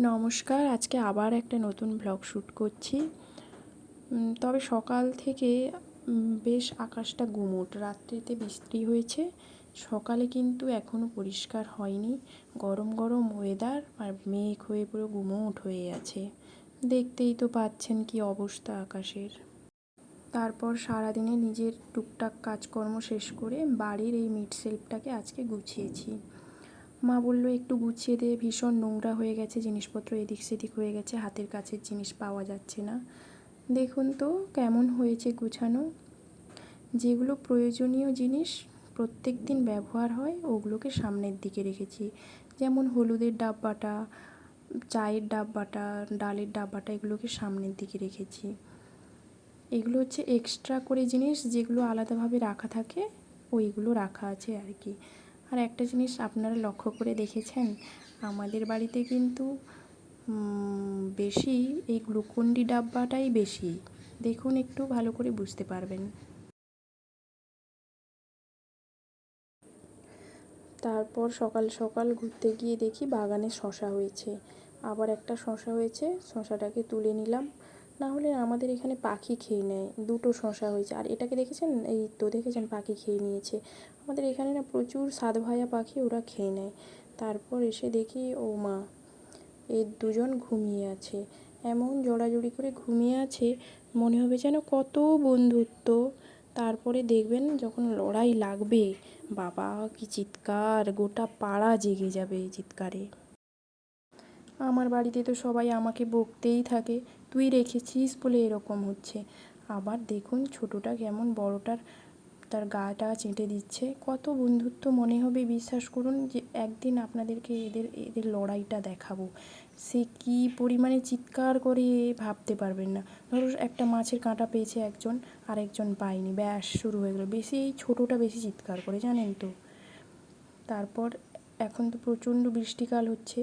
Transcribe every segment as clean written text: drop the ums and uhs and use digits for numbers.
নমস্কার, আজকে আবার একটা নতুন ব্লগ শ্যুট করছি। তবে সকাল থেকে বেশ আকাশটা গুমোট, রাত্রিতে বৃষ্টি হয়েছে, সকালে কিন্তু এখনও পরিষ্কার হয়নি। গরম গরম ওয়েদার আর মেঘ হয়ে পুরো গুমোট হয়ে আছে। দেখতেই তো পাচ্ছেন কি অবস্থা আকাশের। তারপর সারাদিনে নিজের টুকটাক কাজকর্ম শেষ করে বাড়ির এই মিড শেলফটাকে আজকে গুছিয়েছি। মা বললো একটু গুছিয়ে দে, ভীষণ নোংরা হয়ে গেছে, জিনিসপত্র এদিক সেদিক হয়ে গেছে, হাতের কাছের জিনিস পাওয়া যাচ্ছে না। দেখুন তো কেমন হয়েছে গুছানো। যেগুলো প্রয়োজনীয় জিনিস প্রত্যেক দিন ব্যবহার হয় ওগুলোকে সামনের দিকে রেখেছি। যেমন হলুদের ডাব্বাটা, চায়ের ডাব্বাটা, ডালের ডাব্বাটা, এগুলোকে সামনের দিকে রেখেছি। এগুলো হচ্ছে এক্সট্রা করে জিনিস, যেগুলো আলাদাভাবে রাখা থাকে ওইগুলো রাখা আছে আর কি। আর একটা জিনিস আপনারা লক্ষ্য করে দেখেছেন, আমাদের বাড়িতে কিন্তু বেশি এই গ্লুকন-ডি ডাব্বাটাই বেশি। দেখুন একটু ভালো করে বুঝতে পারবেন। তারপর সকাল সকাল ঘুরতে গিয়ে দেখি বাগানে শশা হয়েছে, আবার একটা শশা হয়েছে, শশাটাকে তুলে নিলাম। না হলে আমাদের এখানে পাখি খেয়ে নেয়। দুটো শশা হয়েছে, আর এটাকে দেখেছেন, এই তো দেখেছেন পাখি খেয়ে নিয়েছে। আমাদের এখানে না প্রচুর সাতভাইয়া পাখি, ওরা খেয়ে নেয়। তারপর এসে দেখি ও মা, এই দুজন ঘুমিয়ে আছে, এমন জড়াজড়ি করে ঘুমিয়ে আছে, মনে হবে যেন কত বন্ধুত্ব। তারপরে দেখবেন যখন লড়াই লাগবে, বাবা কি চিৎকার, গোটা পাড়া জেগে যাবে এই চিৎকারে। আমার বাড়িতে তো সবাই আমাকে বকতেই থাকে, তুই রেখেছিস বলে এরকম হচ্ছে। আবার দেখুন ছোটোটা কেমন বড়টার তার গাটা চেটে দিচ্ছে। কত বন্ধুত্ব মনে হবে, বিশ্বাস করুন যে একদিন আপনাদেরকে এদের লড়াইটা দেখাবো। সে কী পরিমাণে চিৎকার করে ভাবতে পারবেন না। ধরো একটা মাছের কাঁটা পেয়েছে একজন, আর একজন পায়নি, ব্যাস শুরু হয়ে গেলো। বেশি এই ছোটোটা বেশি চিৎকার করে, জানেন তো। তারপর এখন তো প্রচণ্ড বৃষ্টিকাল হচ্ছে,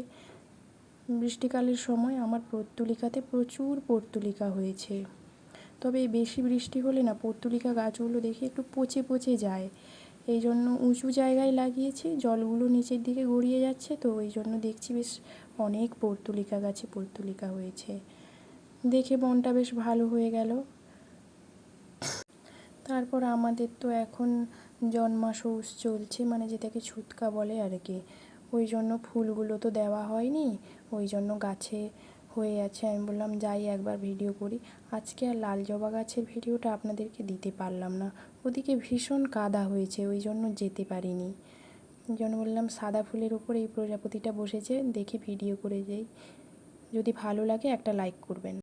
বৃষ্টিকালের সময় আমার পর্তুলিকাতে প্রচুর পর্তুলিকা হয়েছে। তবে বেশি বৃষ্টি হলে না পর্তুলিকা গাছগুলো দেখি একটু পচে পচে যায়। এই জন্য উঁচু জায়গায় লাগিয়েছি, জলগুলো নিচের দিকে গড়িয়ে যাচ্ছে, তো ওই জন্য দেখছি বেশ অনেক পর্তুলিকা গাছে পর্তুলিকা হয়েছে। দেখে মনটা বেশ ভালো হয়ে গেল। তারপর আমাদের তো এখন জন্মাষৌষ চলছে, মানে যেটাকে ছুতকা বলে আর কি। ওই জন্য ফুলগুলো তো দেওয়া হয়নি, ওই জন্য গাছে হয়ে আছে। আমি বললাম যাই একবার ভিডিও করি। আজকে আর লাল জবা গাছের ভিডিওটা আপনাদেরকে দিতে পারলাম না, ওদিকে ভীষণ কাদা হয়েছে, ওই জন্য যেতে পারিনি। ওই জন্য বললাম সাদা ফুলের উপর এই প্রজাপতিটা বসেছে, দেখে ভিডিও করে যাই। যদি ভালো লাগে একটা লাইক করবেন।